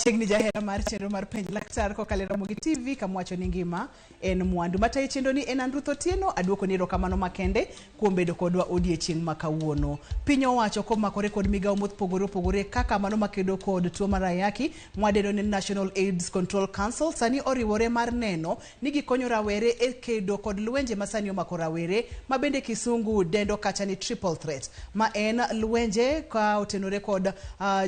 Machiegni jahera mar chenro mar penj laktar kokalo Ramogi TV kamwacho ni ngima en mwandu. Matayo chenro ni en Andruth Otieno, aduoko ni erokamano makende kuom bedo kodwa odiechieng' ma kawuono. Piny owacho komakore kod migawo mopogore opogore kaka mano makedo kod tuo mar Ayaki, mwadendo ni National AIDS Control Council sani oriwore mar neno ni gikonyo rawere e kedo kod lwenje masani omako rawere, ma bende kisungu dendo kacha ni triple threat, ma en lwenje ka otenore kod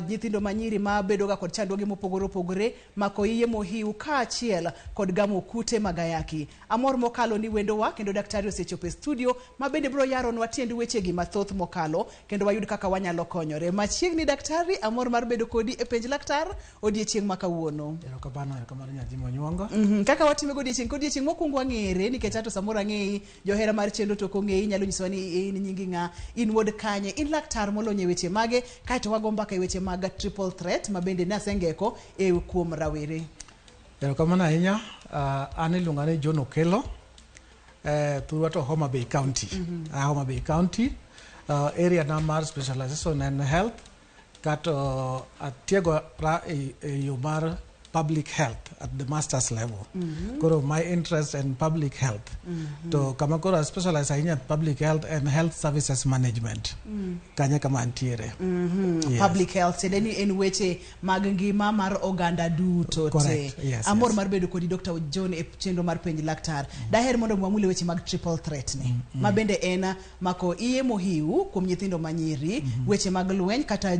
nyithindo manyiri ma bedo ga kod chandruoge mopogore opogore, mako iye mohiu kaachiel kod gamo kute mag Ayaki. Amor mokalo ni wendowa kendo daktari osechopo e studio ma bende bro yaronwa tiend wechegi mathoth mokalo kendo wayud kaka wanyalo konyore. Machiegni daktari, amor mar bedo kodi e penj laktar odiechieng' ma kawuono. Erokamano nyathi monyuongo. Kaka watime godiechieng' mokwongo ang'ere nikech ato samoro ang'eyi johera mar chenro to kong'eyi, nyalo nyisowa ni in nyingi ng'a, in wuod kanye, in laktar molony e weche mage, kaeto wago mbaka e weche mag triple threat ma bende nasengeko e kuom rawere. Erokamano ahinya. An iluonga ni John Okelo, thurwa to Homa Bay County. Homa Bay County, area na mar specialization and health, kato atiego e yo mar public health at the master's level. Koro my interest in public health. To kama koro specialize ahinya public health and health services management. Kanya kama antiere. Yes. Public health sedeni en weche mag ngima mar oganda duto. Correct. Yes, amor mar bedo kodi Dr. John e chenro mar penj laktar. Daher mondo mwamule weche mag triple threat ni. Ma bende en mako iye mohiu kuom nyithindo manyiri, weche mag lweny kata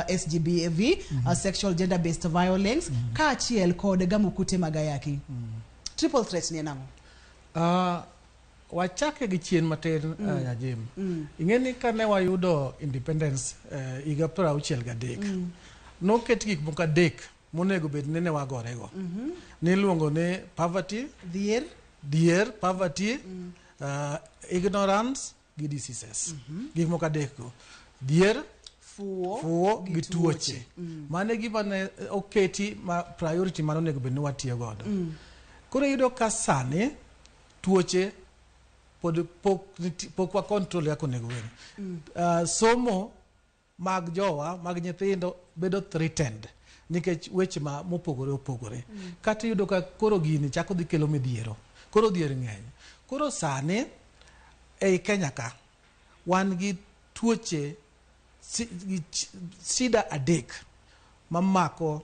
SGBV, sexual gender based violence, kaachiel kod gamo kute mag Ayaki. Triple threat ni enang'o? Wachake gi chien matin Jim. Ing'eni kane wayudo independence higa 63. Noket gik moko adek monego bed ni ne wagorego. Niluongo ni poverty, dhier, poverty, ignorance gi diseases. Gik moko adek go. Dhier, fuo gi tuoche. Mane gima ne oketi ma priority mano nego bed ni watiyo godo. Koro yudo ka sani tuoche pod pok wa control yako nego wen. Somo mag jowa, mag nyithindo bedo threatened nikech weche ma mopogore opogore. Kata yudo ka koro gini chako dhi kelo midhiero. Koro dhier ng'eny. Koro sani ei Kenya ka wan gi tuoche sida adek momako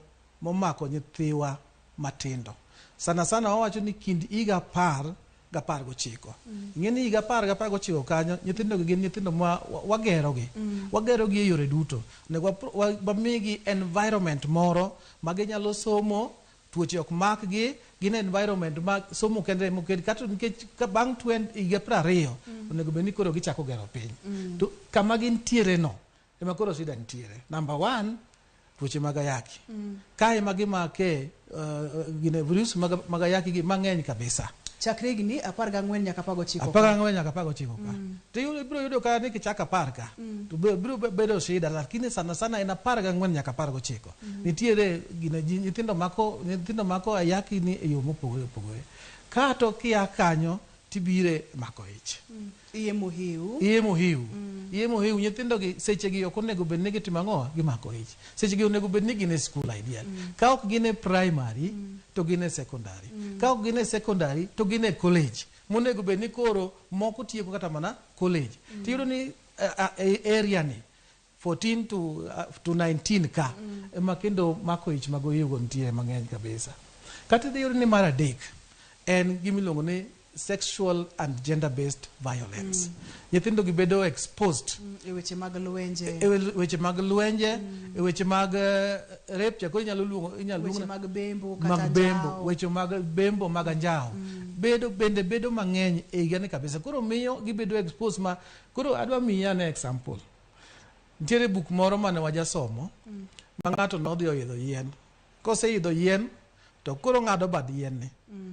nyithiwa matindo. Sana wawacho ni kind higa 10 gi 19. Ing'eni higa 10 gi 19 kanyo nyithindo gin nyithindo ma wagerogi. Wagerogi e yore duto. Nego wamigi environment moro ma ginyalo somo, tuoche ok makgi, gin environment ma somo kende kata nikech bang' higa 20 onego bed ni koro gichako gero piny. To kama gintiere no ema koro sida nitiere. Number 1, tuoche mag Ayaki. Kae magimake gine virus mag Ayaki gi mang'eny kabisa. Chakre gini 14 nyaka 19. 14 nyaka 19 ka. To ibiro yudo ka ni kichaka 10 ka. To biro bedo shida, lakini sana en 14 nyaka 19. Nitiere gine nyithindo mako Ayaki ni e yo mopogore opogore. Kato kia kanyo tibire mako ich. Iye mohiu nyithindo gi seche gi ok onego bed ni gitimo ang'o, gimako ich. Seche gi onego bed ni gin e school ideal. Ka ok gin e primary to gin e secondary. Ka ok gin e secondary to gin e college. Monego bed ni koro moko tieko kata mana college. Tiyudo ni area ni 14 to 19 ka ema kendo mako ich mago yugo nitie mang'eny kabisa. Kata dhiyudo ni mar adek en gimiluongo ni sexual and gender based violence. Nyithindo gi bedo exposed e weche mag lwenje, e weche mag rape, chako inyalo luongo weche mag bembo kata njao, weche mag bembo mag njao. Bedo mang'eny e higani kabisa. Koro miyo gibedo exposed ma koro adwa miya an example. Nitiere buk moro mane wajasomo ma ng'ato nodhi oyidho yien. Koseidho yien to koro ng'ado bad yien ni.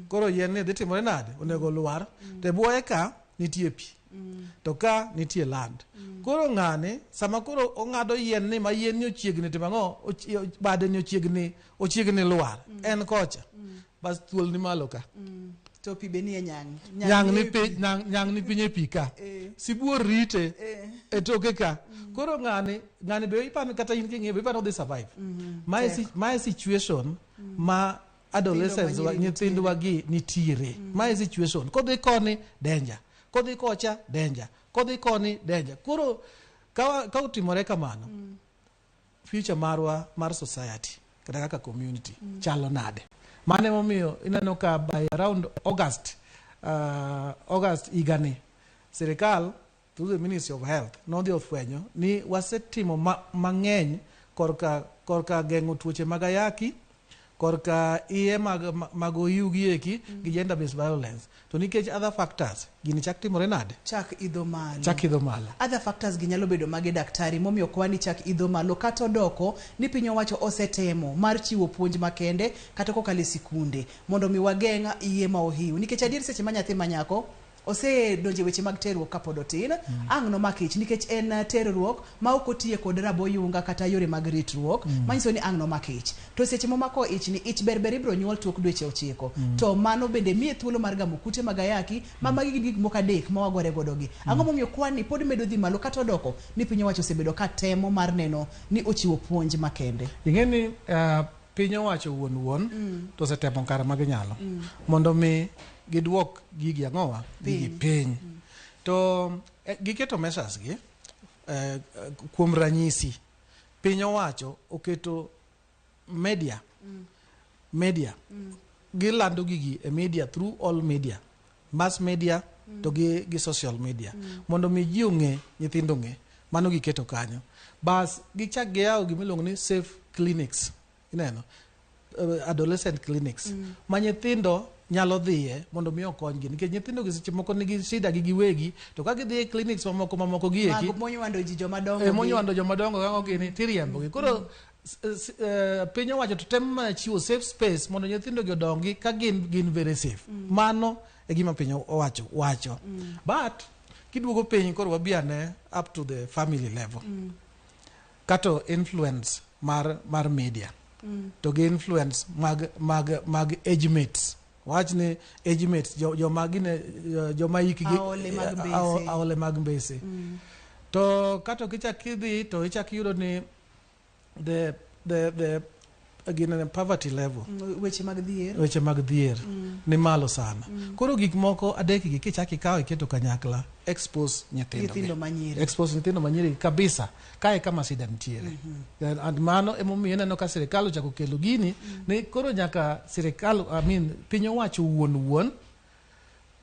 Koro yien ni dhi timore nade? Onego lwar. To buoye ka nitie pi. To ka nitie land. Koro ng'ane sama koro ong'ado yien ni ma yien ni ochiegni timo ang'o? Bade ni ochiegni lwar. En kocha. Bas thuol ni malo ka. to pi be nie nyang nyang ni pinye pika sibuor rite e toke ka koro ngani be ipano kata in kinge be ipano they survive my situation ma adolescents wa nyithindo wagi nitire my situation kodhi koni danger kodhi kocha danger kodhi koni danger koro ka utimore kamano future marwa mar society kata kaka community chalo nade mane momiyo ineno ka by around August igani serikal through the Ministry of Health nodhi ofwenyo ni wasetimo mang'eny korka geng'o tuoche mag ayaki korka iye mag oyugi eki gi gender based violence to nikech other factors gini chak timore nade chak idho malo other factors gi nyalo bedo mage daktari momiyo kwani chak idho malo kata odoko ni piny owacho osetemo mar chiwo puonj makende kata kokalo sikunde mondo mi wageng'a iye ma ohiu nikech adier seche ma nyathi manyako ose donje weche mag terruok kapod otin ang' no makich nikech en terruok ma ok otiye kod raboyunga kata yore mag ritruok manyiso ni ang' no makich to seche momako ich ni ich berber ibro nyuol tok dweche 9 to mano bende miye thuolo mar gamo kute mag ayaki ma magi gik moko adek ma wagore godo gi ang'o momiyo kwani pod medo dhi malo kata odoko ni piny owacho osebedo ka temo mar neno ni ochiwo puonj makende ing'eni piny owacho wuon to osetemo kar maginyalo mondo mi gidwok gigi ang'owa gigi piny to giketo measures gi kuom ranyisi piny owacho oketo media gilando gigi e media through all media mass media to gi social media mondo mi ji ong'e nyithindo ng'e mano giketo kanyo bas gichak giyawo gimiluongo ni safe clinics ineno adolescent clinics ma nyithindo nyalo dhiye mondo mi okonygi nikech nyithindo gi seche moko nigi shida gi giwegi to ka gidhi e clinics mamoko gi eki monywando ji jomadongo monywando jomadongo kango gini tiriembo gi koro piny owacho to temo mana chiwo safe space mondo nyithindo gi odongi ka gin very safe mano e gima piny owacho wacho but kiduogo piny koro wabiane up to the family level kato influence mar media to gi influence mag age mates wachni age mates joma ikgi aole mag mbese to kato kichak idhi to ichak yudo ni the again poverty level weche mag dhier ni malo sana koro gik moko adek gi kichak ikawo iketo kanyakla expose nyithindo manyiri kabisa kae kama sida nitiere and mano emomiyo neno ka sirikal ochako kelo gini ni koro nyaka sirikal piny owacho wuon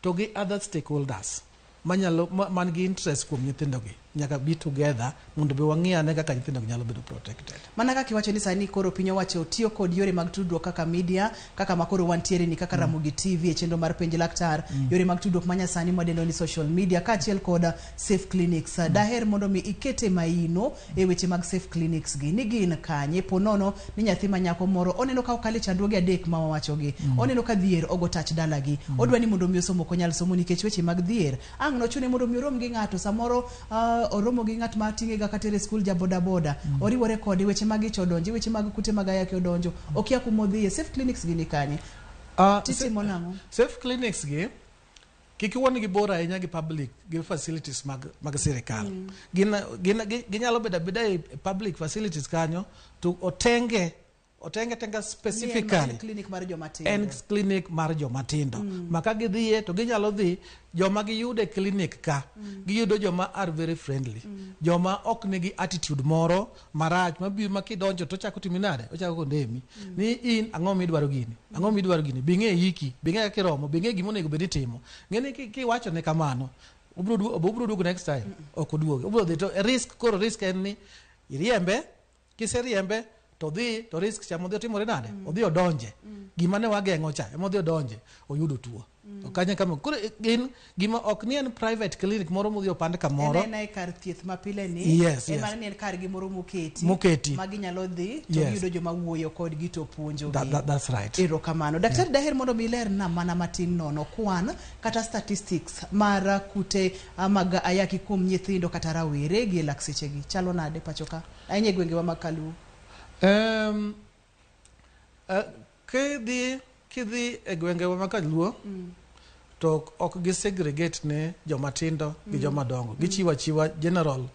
to gi other stakeholders man gi interest kuom nyithindo gi nyaka be together mondo be wang'iyane kaka nyithindo nyalo bedo protected mana kaka iwacho ni sani koro piny owacho tiyo kod yore mag tudruok kaka media kaka makoro wantiere ni kaka Ramogi TV e chenro mar penj laktar yore mag tudruok manyasani mwadendo ni social media kaachiel kod safe clinics daher mondo mi ikete maino e weche mag safe clinics gi ni gin kanye ponono ni nyathi manyako moro oneno ka okale chandruoge adek ma wawacho gi oneno ka dhier ogo tach dalagi odwani mondo mi osomo konyal somo nikech weche mag dhier ang' no chune mondo mi orom gi ng'ato samoro oromo gi ng'at ma ting'e ga katere skul ja boda oriwore kode weche mag ich odonjo weche mag kute mag ayaki odonjo okia kumodhiye safe clinics gi ni kanye titimo nang'o safe clinics gi kikiwoni gi bora ahinya gi public gi facilities mag sirikal ginyalo beda e public facilities kanyo to otenge specifically clinic mar jomatindo maka gidhiye to ginyalo dhi joma giyude clinic ka giyudo joma are very friendly joma ok nigi attitude moro marach mabiro makidonjo to chako timinade ochako kondemi ni in ang'o midwaro gini bing'e hiki bing'e kiromo bing'e gimo nego bedi timo ng'eni kiwacho ne kamano obro duogo next time ok oduogo obro dhi to risk en ni iriembe kiseriembe to dhi to risk chamo dhi timore nade odhi odonje gima ne wageng'o cha emodhi odonje oyudo tuo okanye kama koro gima ok ni en private clinic moro modhi opand kamoro en kar thieth mapile ni ema ni en kar gimoro moketi magi nyalo dhi to yudo joma wuoyo kod gi to puonjo that's right ero kamano daktari daher mondo mi ler na mana matin nono kwan kata statistics mar kute mag ayaki kuom nyithindo kata rawere gi lakseche gi chalo nade pachoka ainy gwenge wa makalu kidhi e gwenge wa makaluo to ok gisegregate ne jomatindo gi jomadongo. Gichiwa chiwa general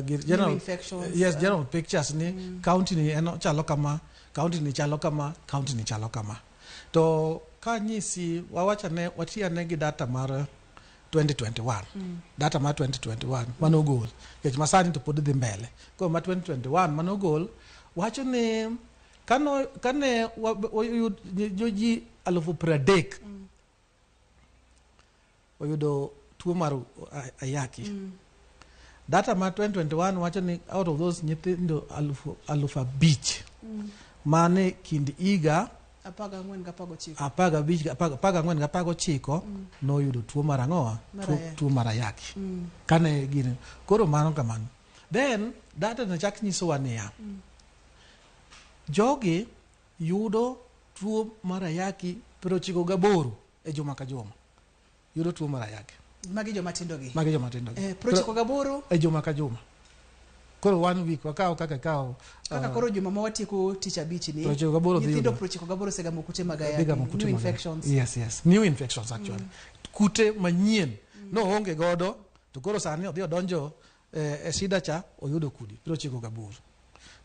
general infections, yes, general pictures ni county ni eno chalo kama, county ni chalo kama, county ni chalo kama. To ka nyisi watia ne gi data mar 2021. Data mar 2021 manogol. Kech masani to pod dhi mbele. Ko ma 2021 manogol wacho ni kane joji 30,000 oyudo tuo mar Ayaki. Data ma 2021 wacho ni out of those nyithindo 5,000 mane kind iga 14 noyudo tuo mar ang'owa, tuo mar Ayaki. Kane gini koro mano kamano. Then data ne chak nyisowa niya, jogi yudo tuo mar Ayaki 98 e juma ka juma. Yudo tuo mar Ayaki. Magi jomatindo gi. 98 e juma ka juma. Koro 1 week wakao kaka koro juma mawatieko tich abich ni. Nyithindo 98 segamo kute mag Ayaki. New infections. Yes. New infections actually. Kute manyien no onge godo to koro sani odhi odonjo e shida cha oyudo kudi 98.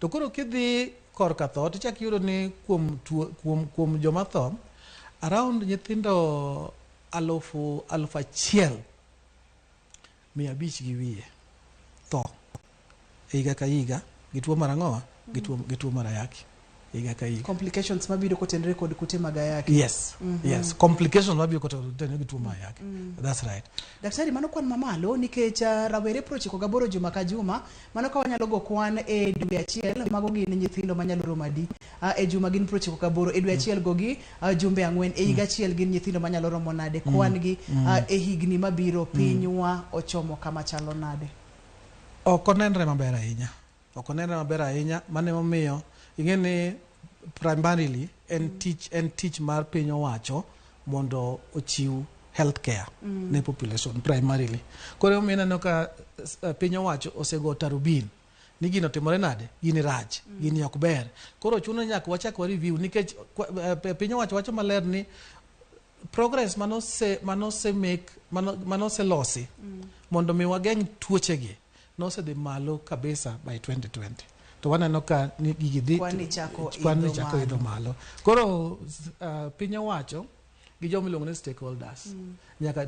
To koro kidhi korka tho tichak yudo ni kuom joma tho around nyithindo 1,500 gi wiye tho higa ka higa gi tuo mar ang'owa gi tuo mar Ayaki higa ka higa. Complications mabiro kotenore kod kute mag Ayaki. Yes. Complications mabiro kotenore gi tuo mar Ayaki. That's right. Daktari, mano kwan mamalo nikech rawere 98 juma ka juma, mano ka wanyalo go kwan e dwe achiel, mago gin nyithindo manyalo romadi. E juma gin 98, e dwe achiel gogi jumbe 4, e higa achiel gin nyithindo manyalo romo nade. Kwan gi e higni mabiro pinywa ochomo kama chalo nade. Ok onenre maber ahinya, mane momiyo ing'eni primarily en tich mar piny owacho mondo ochiw healthcare ne population primarily. Koro ineno ka piny owacho osego tarubin ni gino timore nade, gini rach, gini ok ber. Koro chuno nyaka wachak wa review nikech piny owacho wacho maler ni progress manose losi mondo mi wageng tuoche gi nosedhi malo kabisa by 2020. To waneno ka ni gigi kwani chako idho malo. Koro piny owacho gi joma iluongo ni stakeholders nyaka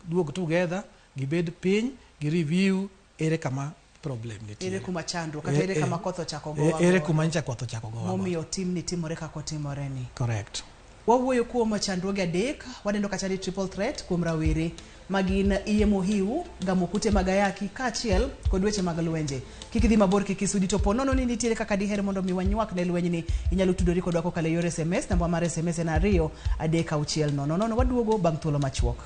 duog together, gibed piny, gi review ere kama problem nitie. Ere kuma chandro kata ere kama koth ochako gowa. Ere kuma ncha koth ochako gowa. Momiyo timni timore kako timore ni. Correct. Wawuoyo kuom chandruoge adek, wadendo kachani triple threat kuom rawere magin iye mohiu, gamo kute mag Ayaki kaachiel kod weche mag lwenje. Kik idhi mabor, kik isudi to ponono ni nitiere kaka diher mondo mi wanywak ne lweny ni, inyalo tudori kodwa kokalo yor SMS. Namba mar SMS en 23600. Waduogo bang' thuolo machuok.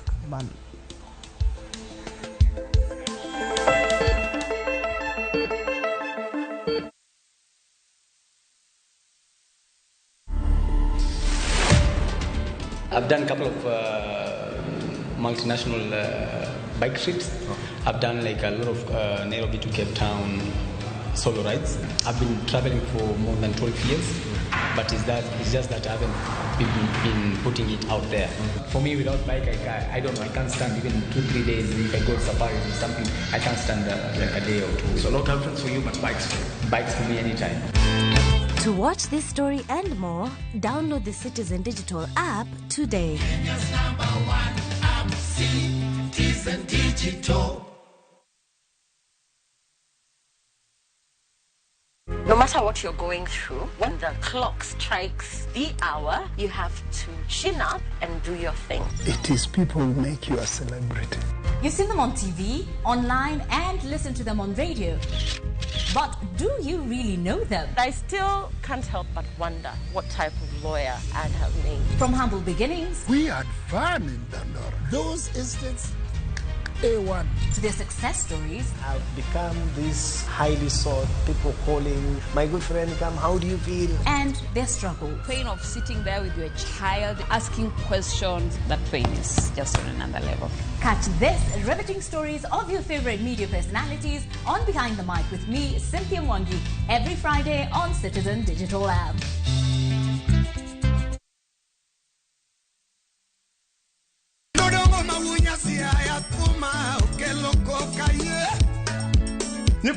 I've done a couple of multinational bike trips. I've done like a lot of Nairobi to Cape Town solo rides. I've been traveling for more than 12 years, but it's just that I haven't been putting it out there. For me, without bike, I don't know, I can't stand even 2-3 days. If I go safari or something, I can't stand like a day or two. So local trips for you, but bikes for you. Bikes for me anytime. To watch this story and more, download the Citizen Digital app today. Kenya's #1 app, Citizen Digital. No matter what you're going through, when the clock strikes the hour, you have to chin up and do your thing. It is people who make you a celebrity. You see them on TV, online, and listen to them on radio. But do you really know them? I still can't help but wonder what type of lawyer I'd have made. From humble beginnings, We had fun in Dandora. Those instances, A1. to their success stories, I've become this highly sought, people calling, my good friend, come, how do you feel? and their struggle. Pain of sitting there with your child, asking questions, that pain is just on another level. Catch this riveting stories of your favorite media personalities on Behind the Mic with me, Cynthia Mwangi, every Friday on Citizen Digital app.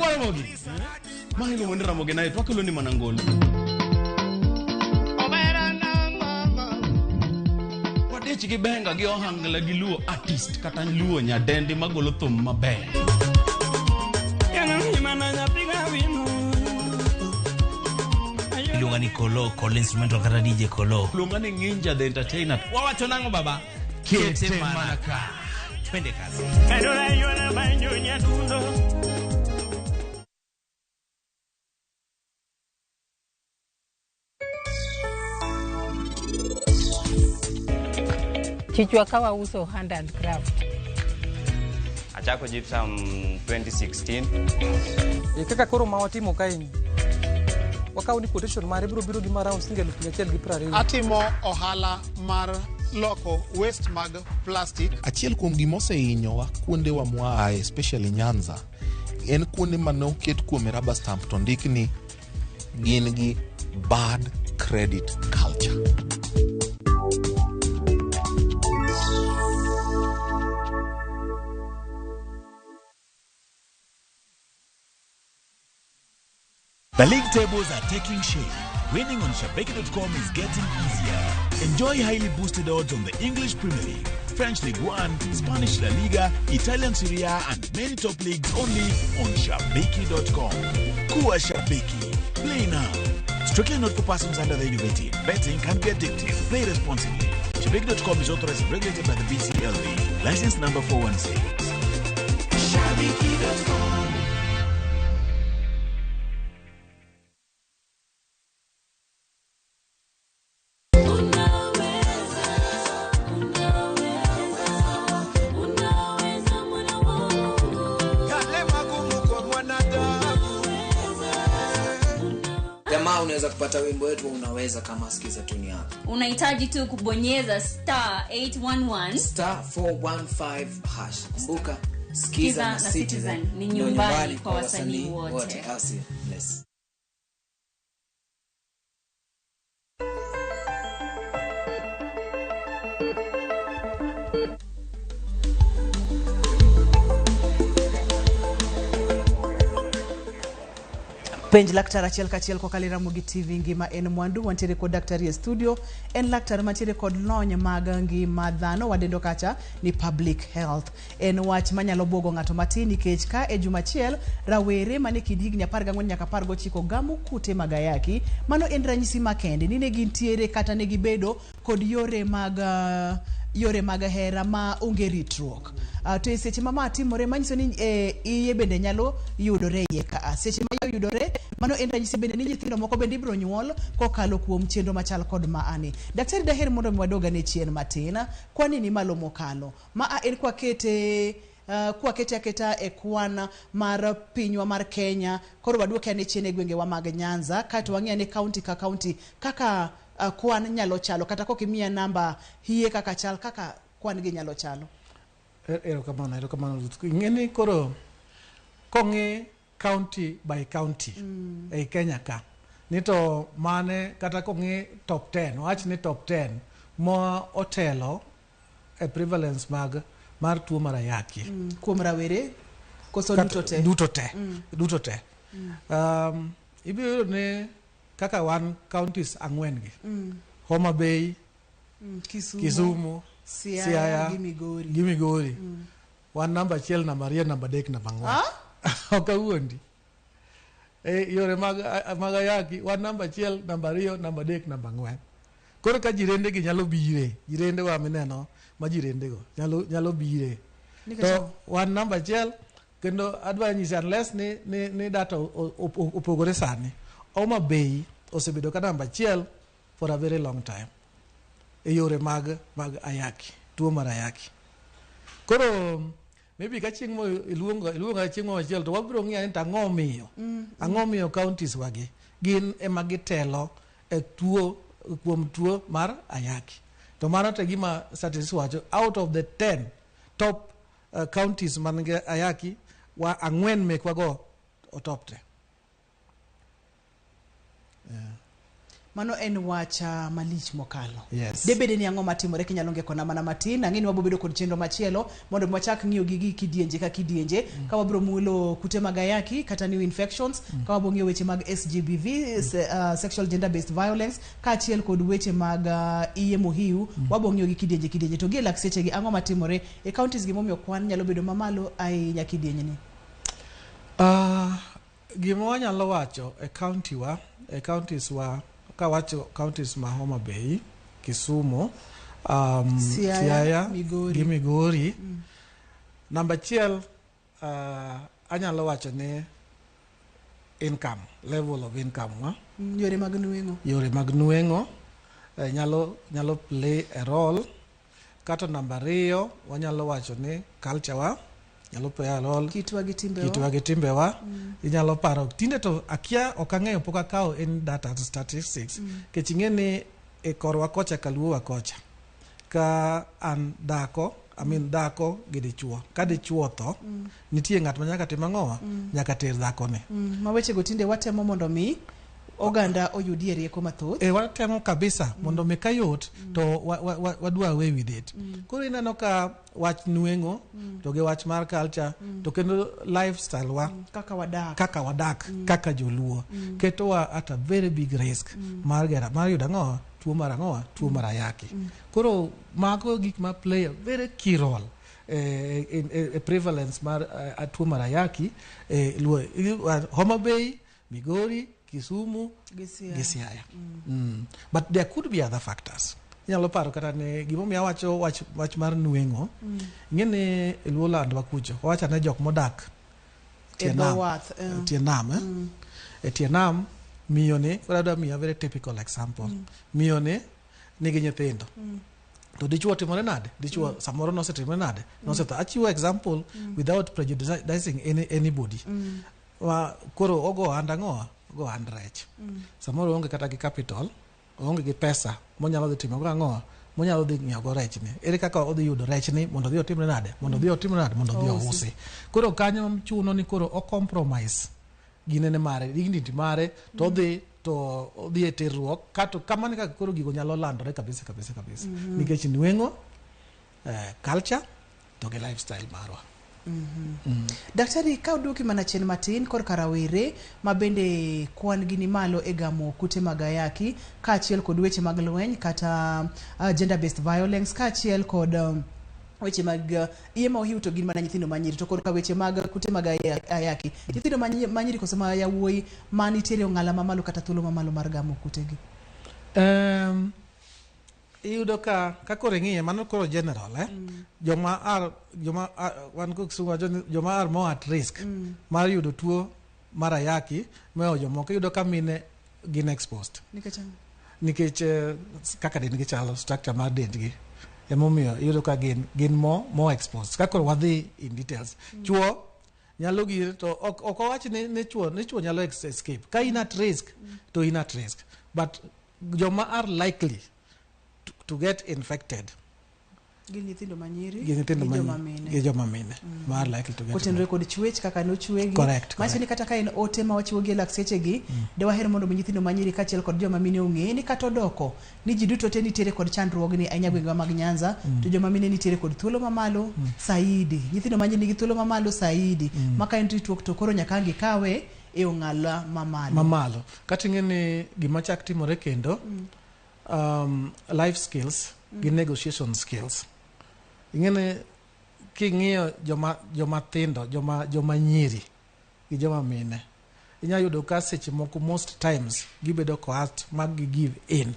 Ramogi. Mangi lo Ramogi na itwa kilo ni manangolo. Wadechi gibenga gi ohangla gi luo artist kata luo nyadendi magolo thum maber. Ilungani Kolo, Kolo instrumental kata DJ Kolo. Ilungani Ninja the entertainer. Wawacho nango baba? Kete manaka. Twende kazi. Kichwa kawa uso hand and craft. Achako Gypsum 2016. Kaka koro mawatimo kaini. Wakaw ni quotation mare biro gi around $120. Atimo ohala mar loko waste mag plastic. Achiel kuom gimoseinyowa kuondewa mwae, especially Nyanza, en kuonde manoket kuom rubber stamp to ndik ni gin gi bad credit culture. The league tables are taking shape. Winning on Shabeki.com is getting easier. Enjoy highly boosted odds on the English Premier League, French Ligue 1, Spanish La Liga, Italian Serie A, and many top leagues only on Shabeki.com. Kuwa Shabeki. Play now. Strictly not for persons under the age of 18. Betting can be addictive. Play responsibly. Shabeki.com is authorized and regulated by the BCLB. License number 416. Shabeki.com. Unaweza kupata wimbo wetu unaweza kama sikiza tuni yako. Unahitaji tu kubonyeza *811 *415 hash. Kumbuka sikiza na Citizen ni nyumbani kwa wasanii wote. Bless. Penj laktar achiel kachiel kokalo Ramogi TV ngima en mwandu wantiere kod daktari e studio en laktar mantiere kod lony mag ngima dhano wadendo kacha ni public health en wach manyalo bogo ng'ato matin nikech ka e juma achiel rawere mane kind higni 14 nyaka 19 gamo kute mag Ayaki mano en ranyisi makende ni ne gintiere kata ne gibedo kod yore mag hera ma onge ritruok. To e seche mama timore manyiso ni iye bende nyalo yudore iye ka. Seche ma yudore mano en ranyisi bende ni nyithindo moko bende ibro nyuol kokalo kuom chenro machal kod maani. Daktari daher mondo mwadoga ne chien matina kwani ni malo mokalo. Ma en kwa kete aketa e kwana mar pinywa mar Kenya koro waduoke ane chien e gwenge wa mag Nyanza kato wang'e ane county ka county kaka kwan nyalo chalo kata kokimiya namba hiye kaka chal kaka kwan gi nyalo chalo. Erokamano. Ng'eni koro kong'e county by county e Kenya ka. Nito mane kata kong'e top 10, wach ni top 10 mo otelo e prevalence mar tuo mar Ayaki. Kuom rawere koso duto te. Ibiro ne kaka wan counties ang'wen gi. Homa Bay, Kisumu, Siaya, gi Migori. Wan namba achiel, namba ariyo, namba adek, namba ang'wen. Ok awuondi. Yore mag Ayaki, wan namba achiel, namba ariyo, namba adek, namba ang'wen. Koro ka jirende gi nyalo bire, jirende wa mineno ma jirende go nyalo bire. To wan namba achiel, kendo adwa nyisi unless ni data opogore sani. Homa Bay osebedo ka namba achiel for a very long time. E yore mag Ayaki, tuo mar Ayaki. Koro maybe ka chieng' mo iluongo chieng' mo achiel to wabiro ng'iyo ni ang'o miyo counties wagi gin ema gitelo e kuom tuo mar Ayaki. To mano te gima statistics wacho out of the 10 top counties man gi Ayaki wa ang'wen mekwa go o top te. Mano en wacha malich mokalo. Yes. Debede ni ang'o matimore kinyalo ngekona mana matin, ang'eni wabobedo kod chenro machielo mondo mwachak ng'iyo gigi kidienje ka kidienje, ka wabro mulo kute mag ayaki kata new infections, ka wabro ng'iyo weche mag SGBV, sexual gender based violence, ka achiel kod weche mag iye mohiu, wabro ng'iyo gi kidienje to gi lakseche gi ang'o matimore e counties gi momiyo kwan nyalo bedo mamalo ahinya kidienje ni. Gima wanyalo wacho e counties wa ka wacho counties ma Homa Bay, Kisumu, Siaya, Migori. Namba achiel, anyalo wacho ni income, level of income wa. Yore mag nuengo. Nyalo play a role. Kata namba 2 wanyalo wacho ni culture wa nyalo play a role. Kitwa gi timbe wa. Inyalo paro tinde to akia okang'eyo pok akawo in data statistics. Keching'e ni e korwa kocha kaluo wa kocha. Ka an dako gi dichuo. Ka dichuo tho, nitie ng'at ma nyaka tim ang'owa, nyaka ter dhako ne. Ma weche go tinde watemo mondo mi oganda oyudie rieko mathoth. Watemo kabisa mondo mi kayot to wadwa away with it. Koro ineno ka wach nuengo to gi wach mar culture to kendo lifestyle wa kaka wadak kaka joluo ketowa at a very big risk mar yudo ang'owa tuo mar ayaki. Koro mago gik ma play a very key role in prevalence mar tuo mar ayaki Homa Bay, Migori, Kisumu, Siaya. But there could be other factors. Nyalo paro kata ne gimomiyo wacho wach mar nuengo. Ng'eni Luo land wakucho wacha ne jok modak Tienam. Tienam miyone, kora miya very typical example. Miyone nigi nyithindo. To dichuo timore nade? Dichuo samoro nosetimore nade? Nosetho. Achiwo example without prejudicing anybody. Koro ogo andang'oa go hand rech. Samoro onge kata gi capital, onge gi pesa, monyalo dhi timo go ang'oa, monyalo dhi ng'iewo go rech ni. Ere kaka odhi yudo rech ni mondo dhi otimre nade? Mondo dhi ousi. Koro kanyo chuno ni koro o compromise ginene mare, dignity mare, to odhi e terruok, kato kamane kaka koro gigo nyalo landore kabisa. Nikech nuengo, culture, to gi lifestyle marwa. Daktari, ka uduoki mana chien matin korka rawere ma bende kwan gi ni malo e gamo kute mag ayaki, ka achiel kod weche mag lweny kata gender based violence, ka achiel kod weche mag iye ma ohiu to gin mana nyithindo manyiri, to kod ka weche mag kute mag ayaki nyithindo manyiri koso ma yawuoyi ma nitiere ong'ala mamalo kata thuolo mamalo mar gamo kutegi. Iyudo ka koro ng'iye mano koro general joma wan joma are more at risk mar yudo tuo mar ayaki mewo jomoko iyudo ka mine gin exposed nikech kaka dendgi chalo, structure mar dendgi emomiyo iyudo ka gin more exposed. Ka koro wadhi in details, chuo nyalo gire to ok owach ne chuo nyalo escape. Ka in at risk to in at risk, but joma are likely to get infected gin nyithindo manyiri gi joma mine mar likely to get kotenre kod chwech kaka no chwegi. Correct. Ni kata ka en ote ma wachiwo gi lakseche gi de waher mondo nyithindo manyiri kachiel kod joma mine ong'e ni kata odoko ni ji duto te nitiere kod chandruogni ahinya gwenge mag Nyanza, to joma mine nitiere kod thuolo mamalo saidi, nyithindo manyiri nigi thuolo mamalo saidi, maka en ritruok to koro nyaka gikawe e ong'ala mamalo. Kata ing'eni gima chak timore kendo life skills gi negotiation skills. Ing'ene king'iyo joma tindo, joma nyiri gi joma mine, inya yudo ka seche moko most times gibedo coerced mag give in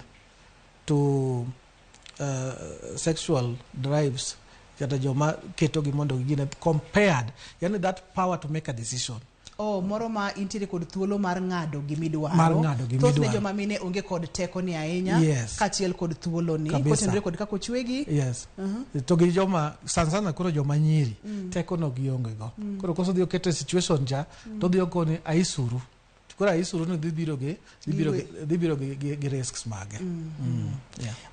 to sexual drives kata joma keto gi mondo gine compared, yani that power to make a decision. Moro ma intiere kod thuolo mar ng'ado gimidwaro. Thothne joma mine onge kod teko ni ahinya, kachiel kod thuolo ni kotenre kod kako chwegi. To gi joma sana koro joma nyiri teko no gionge go. Koro koso dhi oketo situation ja to dhi okoni aisuru. Koro aisuru no dhi biro gi risks mage.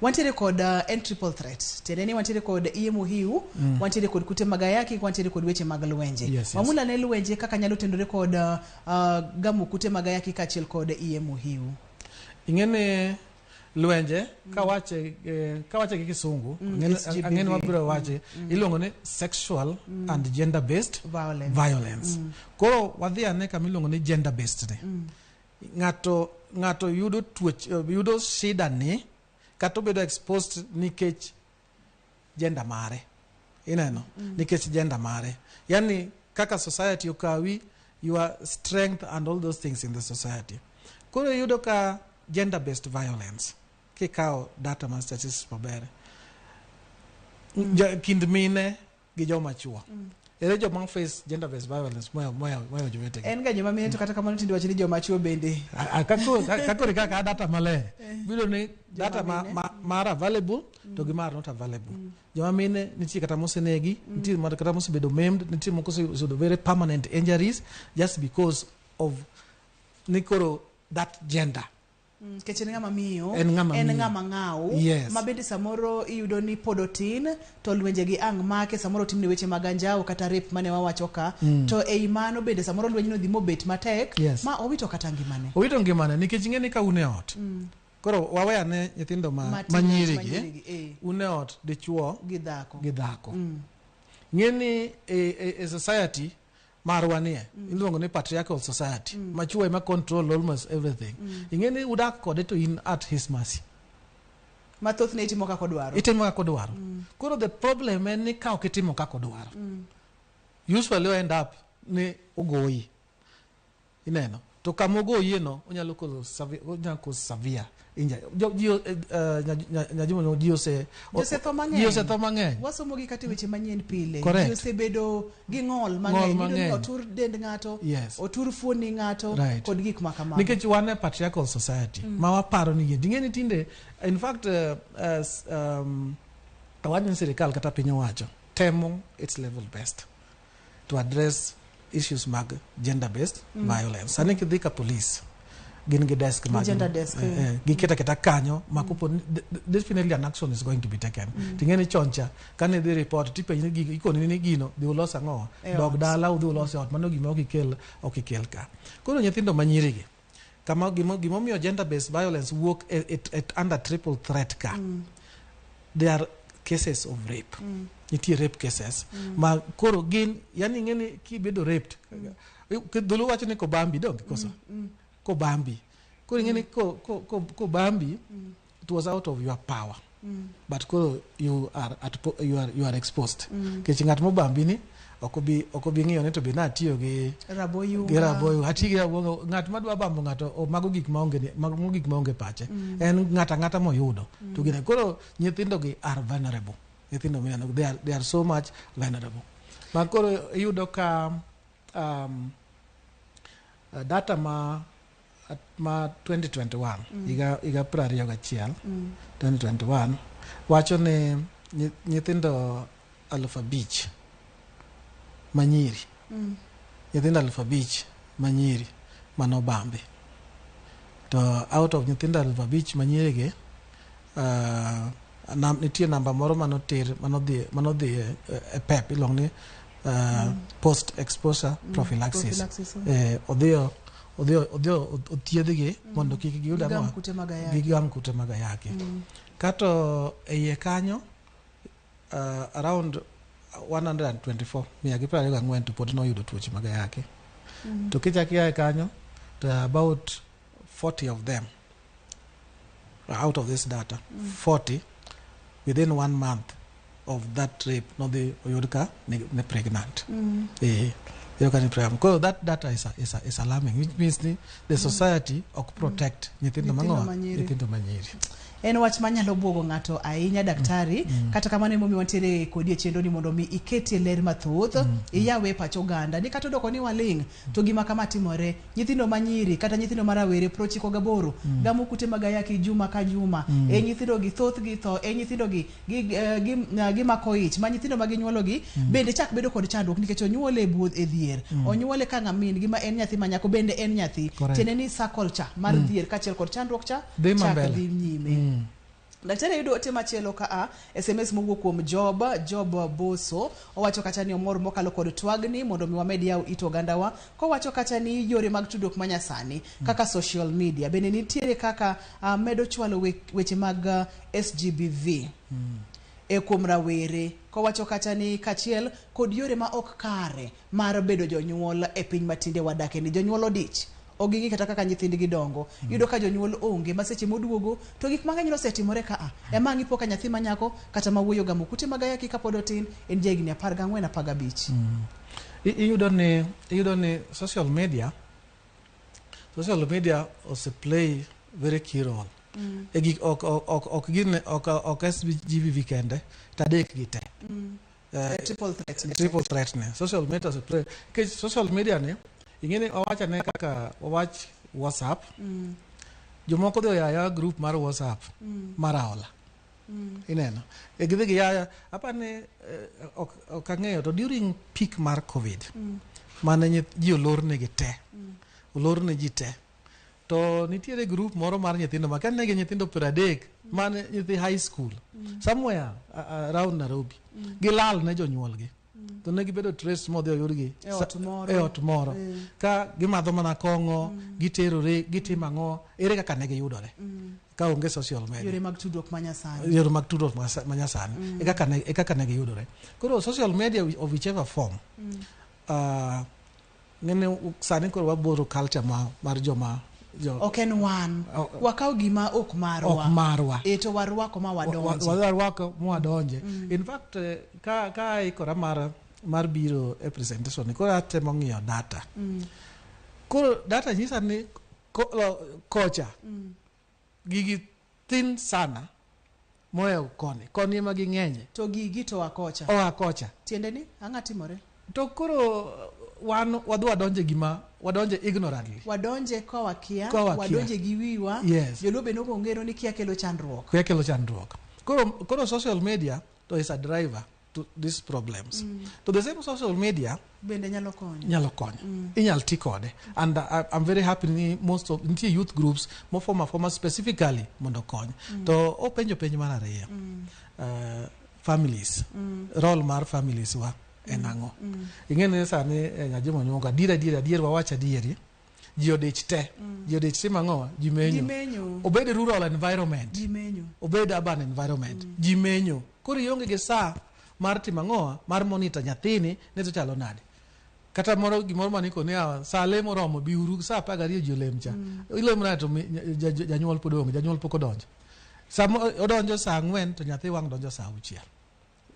Wantiere kod triple threat. Teneni wantiere kod iye mohiu, wantiere kod kute mag ayaki, wantiere kod weche mag lwenje. Mamula ne lwenje kaka nyalo tendore kod gamo kute mag ayaki kachiel kod iye mohiu. ingene Lwenje kawache gi kisungu ngene wabiro wache iluongo ni sexual and gender based violence. Koro wadhi ane kama iluongo ni gender based ne. Ngato yudo shida ni kato bedo exposed nikech gender mare. Ineno nikech gender mare. Yani kaka society okawi your strength and all those things in the society. Koro yudo ka gender based violence kikao data ma statistics mabere kind mine gi joma chuo ere joma face gender based violence moyo jowete en ga joma mine to kata kamano tindi wacho ni joma chuo bende kakori kaka data male bilo ni data mara available to gi mara not available joma mine nitie kata mosenegi nitie kata mosebedo maimed nitie moko so very permanent injuries just because of nikoro that gender. Keche en ngama miyo en ngama ngao mabende samoro iyudo ni podotin to lwenje gi ang make samoro timne weche maganjao kata rape mane wawacho ka to ei mano bende samoro lwenje no dhi mobet matek ma owito kata ngimane nikech ngene ka une ot koro wawe ane nyithindo manyiri gi une ot dichuo gi dhako ngeni a society marwanie iluongo ni patriarchal society machuo ema control almost everything ingeni udak kode to in at his mercy mathoth ne itimo kako dwaro koro the problem en ni ka okitimo kako dwaro usually end up ni ogoyi ineno to kama ogoyi no onyalo ko severe injury jiose tho mang'eny wasomo gi kata weche manyien pile jiose bedo gi ng'ol mang'eny otur dend ng'ato otur fuoni ng'ato kod gik makamago nikech wan e patriarchal society ma waparo ni ingeni tinde in fact awacho ni sirikal kata piny owacho temo its level best to address issues mag gender based violence. Sani kidhi ka police gin gi desk mag gender desk giketa kanyo makopo definitely an action is going to be taken tingeni choncha kane dhi report tipenye gi ikoni ni gino dhi ulosa ngo dog dala udhi ulosa ot mano gima okikel ka kono nyithindo manyiri gi kama gimo miyo gender based violence work at under triple threat ka there are cases of rape nitie rape cases ma koro gin yani ngeni kibedo raped kidhulu wacho ni ko bambi dong kosa ko bambi koro ngeni ko bambi it was out of your power but koro you are exposed kech ngat mo bambi ni okobi ngiyo ne to be na tiyo gi raboyu ati gi rabo ngat madwa bambo ngato mago gik maonge pache en ngata moyudo to gine koro nyithindo gi are vulnerable nyithindo mena they are so much vulnerable makoro yudo ka data ma 2021 iga prario ga chiel 2021 wacho ne nyithindo 5,000 manyiri nyithindo 5,000 manyiri mano bambe to out of nyithindo 5,000 manyiri ge nitie namba moro manodhi e PEP ilong ni post exposure prophylaxis odhio othiedhgi mondo kik giyud gigam kute mag ayaki kato eiye kanyo around 124 124 to pod noyudo tuoche mag ayaki to kichaki aye kanyo to about 40 of them out of this data 40 within 1 month of that rape no they oyudka ne pregnant you can program because that data is alarming which means the society ok protect nyithindo manyiri en wach manyalo buogo ng'ato ahinya daktari kata kamano emomi wantiere kodi chendo ni mondo mi iketi ler mathoth iyawe pacho ganda ni kata doko ni waling to gima kama timore nyithindo manyiri kata nyithindo marawere 98 gamo kute mag ayaki juma ka juma nyithindo gi thoth gi tho nyithindo gi mako ich ma nyithindo mag nyuolo gi bende chak bedo kod chandruok nikech onyuole buoth e dhier onyuole ka ngamin gima en nyathi manyako bende en nyathi teneni circle cha mar dhier kachiel kod chandruok cha chak dhi nyime Daktari yudo ote machielo ka SMS mowuok kuom Job Boso owacho kacha ni omor mokalo kod twagni mondo mi wamed yaw ito ogandawa kowacho kacha ni yore mag tudruok manyasani kaka social media bende nitiere kaka medo chwalo weche mag SGBV kuom rawere kowacho kacha ni kachiel kod yore ma ok kare mar bedo jonyuol e piny matinde wadake ni jonyuol odich ogigi kata kaka nyithindgi dongo yudo ka jonyuol onge maseche moduogo to gik mang'eny nosetimore ka ema ngipo ka nyathi manyako kata mawuoyo gamo kute mag ayaki kapod otin en jegni 14 15 iyudo ni social media also play very key role gik ok SGBV kende tadek gite triple threat ne social media also play social media ne ingene owacha ne kaka owach WhatsApp jomoko do ya group mar WhatsApp maraola ineno gidhi ya apane ok ang'eyo to during peak mar covid mane ji olorne gite olorne ji te to nitiere group moro mar nyithindo ma kanne nyithindo 30 mane nyithi high school somewhere around Nairobi gilal ne jonyuolgi to ne gibedo trace modhi oyudgi e ot moro ka gimadho mana kong'o giterore gitimo ang'o ere kaka ne giyudore ka onge social media yore mag tudruok manyasani e kaka ne giyudore koro social media of whichever form ngene sani koro waboro culture mar joma ok en wan wakaw gima ok marwa to warwako ma wadonje in fact ka ikora mar biro e presentation koro atemo ng'iyo data koro data nyisa ni kocha gigi tin sana moyo koni ema ging'enye to gigi to wakocha tiende ni ang'a timore to koro wan wadonje ignorantly wadonje kwa wakia wadonje gi wiwa jolobe no ongero ni kia kelo chandruok koro social media to is a driver to these problems to the same social media bende nyalo konyo inyal ti kode and I'm very happy ni most of the youth groups former specifically mondo kony to openjo mar ariyo families role mar families wa enango ingene sani nyajimo nyonga adier wawacha adieri ji odich te mango ji menyo obed rural environment obed urban environment ji menyo koro ionge ge saa mar timango mar monitor nyathini ne to chalo nade kata gimoro maniko ne saa lemo romo biuru saa 12 ji olemcha ilemo na to janyuol pod onge janyuol pok odonjo samo odonjo saa 4 to nyathi wang donjo saa 6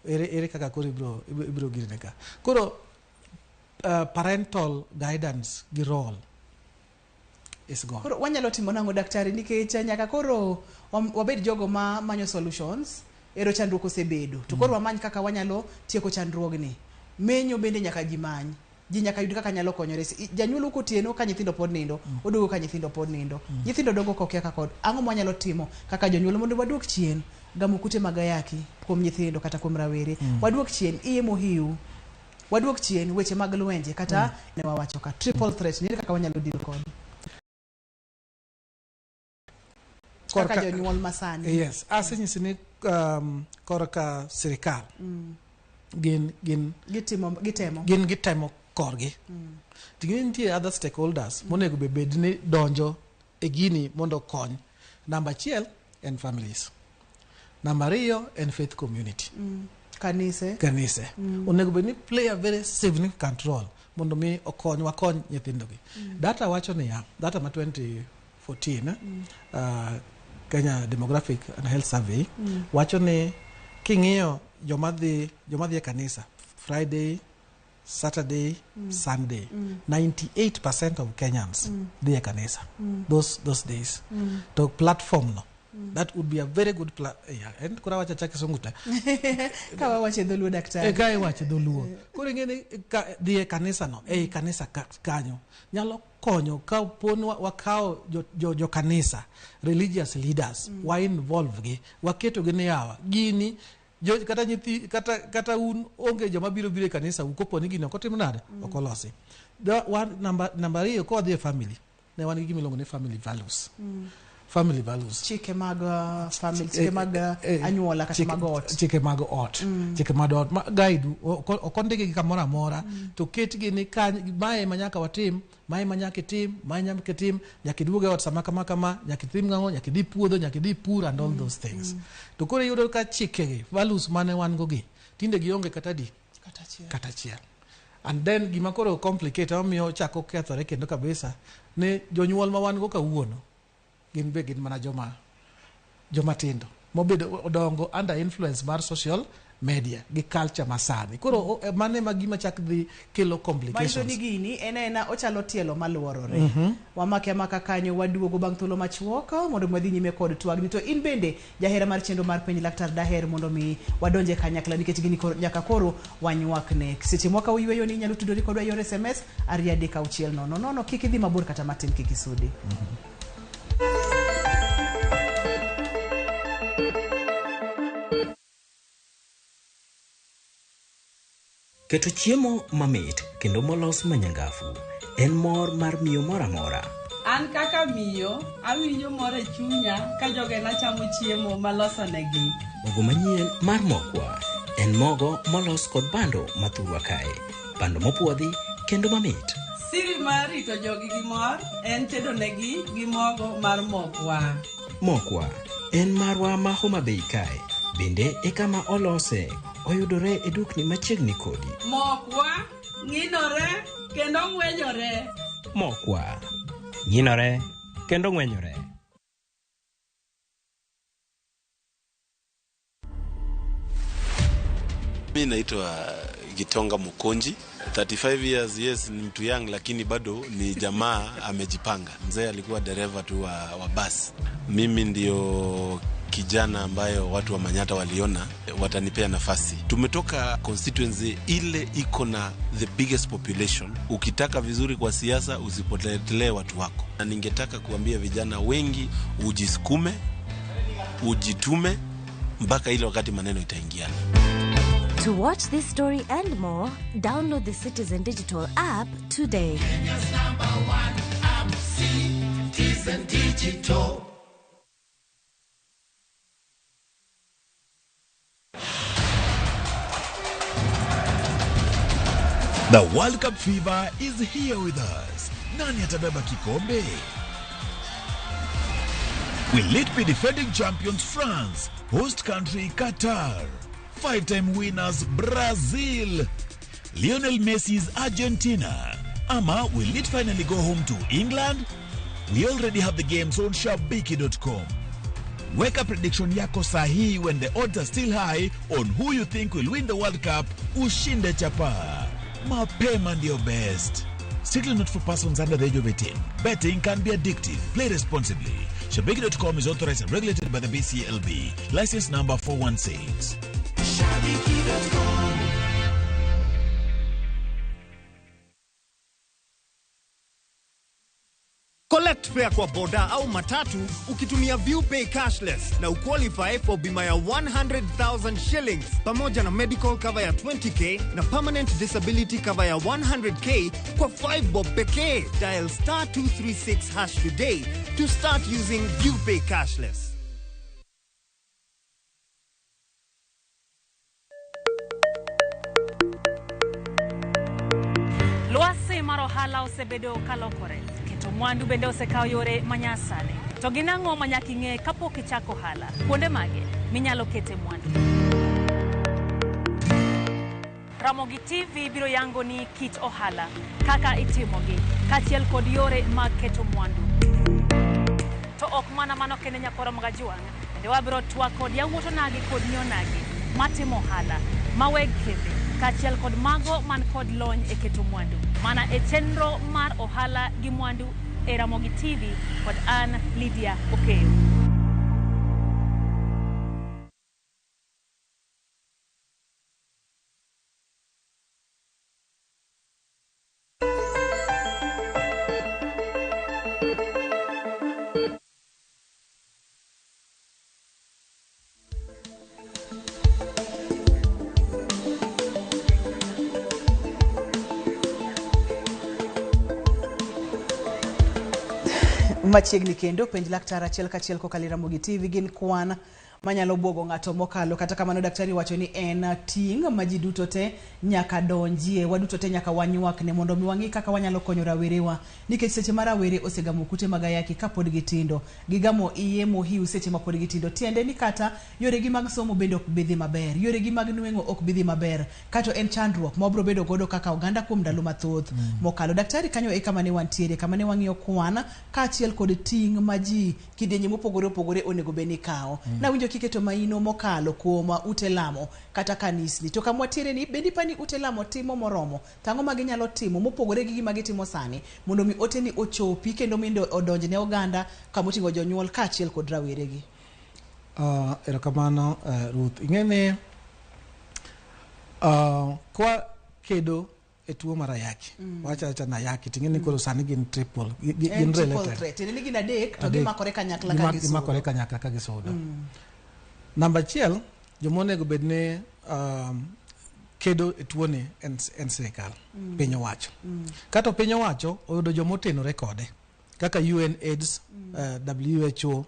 ere kaka koro ibro girne ka koro parental guidance gi role is gone koro wanyalo timo nango daktari nikech nyaka koro wabed jogo ma manyo solutions ero chandruok osebedo to koro wamany kaka wanyalo tieko chandruogni menyo bende nyaka jimany ji nyaka yud kaka nyalo konyore janyuol kotieno ka nyithindo pod nindo oduogo ka nyithindo pod nindo nyithindo dongo kokia kaka ang'o mwanyalo timo kaka jonyuol mondo waduok chien gamo kute mag ayaki kuom nyithindo kata kuom rawere waduok chien iye mohiu waduok chien weche mag lwenje kata ne wawacho ka triple threat ni kaka wanyalo deal kod kaka jonyuol masani yes asinyisi ni korka sirikal gitemo korgi ting'e nitie other stakeholders monego bed ni donjo e gini mondo kony namba 1 en families namba 2 en faith community kanise onego bed ni play a very significant role mondo mi wakony nyithindogi data wacho ni data ma 2014 Kenya Demographic and Health Survey wacho ni king'iyo jomadhi e kanisa Friday, Saturday, Sunday 98% of Kenyans dhi e kanisa those days to platform no that would be a very good and kura wacha chake songuta kawa wache dholuo daktari kai wache dholuo kuri ngene dhi e kanisa no kanisa kanyo nyalo konyo ka pon wakao jo kanisa religious leaders wa involve gi waketo gi ne yawa gini kata nyithi kata un onge joma biro e kanisa ukopo ni gino kotim nade okolosi number 2 ko dhi e family ne wan gi gimilongo ne family values family values. Chike mag family, chike mag anyuola kata mag ot. Chike mag ot. Chike mag ot. Guide okondike gi kamora mora to ketgi ni mae manyaka watim, mae manyaka tim, mae nyaka tim, nyaka duoge ot sama kama, nyaka tim ng'ango, nyaka di puodho, nyaka di pur and all those things. To kore yudo ka chike gi values mane wan go gi tinde gionge kata di kata chiel. And then gima koro complicate omiyo chako kethore kendo kabisa ne jonyuol ma wan go kawuono gin mana joma tindo mobedo odongo under influence mar social media gi culture masani. Koro mane magima chak dhi kelo complications. Maiso ni gini ena ochalo tielo maluorore. Wamake amaka kanyo waduogo bang' thuolo machuok mondo mwadhi nyime kod twagni. To in bende jahera mar chenro mar penj laktar daher mondo mi wadonje kanyakla nikech gini nyaka koro wanywakne. Seche mwaka uyweyo ni nyalo tudori kodwa yor SMS 2360. Kik idhi mabor kata matin kik isudi. Keto chiemo mamit kendo molos manyangafu en mor mar miyo mora mora. An kaka miyo awinjo mor e chunya ka jogena chamo chiemo maloso negi. Mogo manyien mar mokwa en mogo molos kod bando mathurwa kae. Bando mopuodhi kendo mamit. Siri mar rito jogi gi mor en tedo negi gi mogo mar mokwa. Mokwa en marwa ma Homa Bay kae. Bende e kama olose oyudore e dukni machiegni kodi. Mokwa ng'inore kendo ng'wenyore. Mokwa ng'inore kendo ng'wenyore. Mimi naitwa Gitonga Mukonji. 35 years, yes, ni mtu young lakini bado ni jamaa amejipanga. Mzee alikuwa dereva tu wa bus. Mimi ndio kijana ambayo watu wa Manyata waliona watanipea nafasi. Tumetoka constituency ile iko na the biggest population. Ukitaka vizuri kwa siasa usipotelee watu wako. Na ningetaka kuambia vijana wengi ujisukume, ujitume mpaka ile wakati maneno itaingiana. To watch this story and more, download the Citizen Digital app today. Kenya's #1 app, Citizen Digital. The World Cup fever is here with us. Nani atabeba kikombe? Will it be defending champions France, host country Qatar, 5-time winners Brazil, Lionel Messi's Argentina, ama will it finally go home to England? We already have the games on shabiki.com. Weka prediction yako sahi when the odds are still high on who you think will win the World Cup. Ushinde chapa. Mapema ndio best. Strictly not for persons under the age of 18. Betting can be addictive. Play responsibly. Shabiki.com is authorized and regulated by the BCLB. License number 416. Shabiki.com. Collect fare kwa boda au matatu ukitumia ViewPay cashless na uqualify for bima ya 100,000 shillings pamoja na medical cover ya 20k na permanent disability cover ya 100k kwa 5 bob pekee. Dial *236# today to start using ViewPay cashless. Luasi marohala osebedo kalokore. To mwandu bende osekao yore manyasani. To ginang'o manyaki ng'e kapok ichako hala. Kuonde mage minyalo kete mwandu. Ramogi TV biro yango ni kit ohala kaka itimogi kachiel kod yore mag keto mwandu. To ok mana mano kende nyakoro mga juang. Bende wabiro twak kod yawuoto nagi kod nyonagi matimo hala maweg kende kachiel kod mago man kod lony e keto mwandu. Mana e chenro mar ohala gi mwandu e Ramogi TV kod an Lydia Okeyo. Machiegni kendo penj laktar achiel kachiel kokalo Ramogi TV gin kwan manyalo buogo ng'ato mokalo. Kata kamano daktari wacho ni en ting' ma ji duto te nyaka donjie, waduto te nyaka wanyuakne mondo mi wang'i kaka wanyalo konyo rawerewa, nikech seche ma rawere osegamo kute mag ayaki kapod gitindo, gigamo iye mohiu seche ma pod gitindo, tiende ni kata yoregi mag somo bende ok bidhi maber, yoregi mag nweng'o ok bidhi maber, kato en chandruok ma obro bedo godo kaka oganda kuom ndalo mathoth mokalo. Daktari kanyo e kama ne wantiere, kama ne wang'iyo kwan kaachiel kod ting' ma ji kidienje mopogore opogore onego bed ni kawo. Nawinjo kiketo maino mokalo kuom ute lamo kata kanisni, to kama watiere ni bendi pani ute lamo timo moromo, tang'o ma ginyalo timo mopogore gi gima gitimo sani mondo mi ote ni ochopi kendo mindo odonjne oganda kama oting'o jonyuol kaachiel kod raweregi. Erokamano Ruth, ing'eni kwa kedo e tuo mar ayaki, wacha na ayaki ting'eni koro sani gin triple, gin related. Tiende ni gin adek to gimakore kanyakla ka gisudo. Gimakore kanyakla ka gisudo. Namba achiel, jomonego bedne kedo e tuoni en sirikal, piny owacho. Kato piny owacho oyudo jomotenore kode kaka UNAIDS, WHO,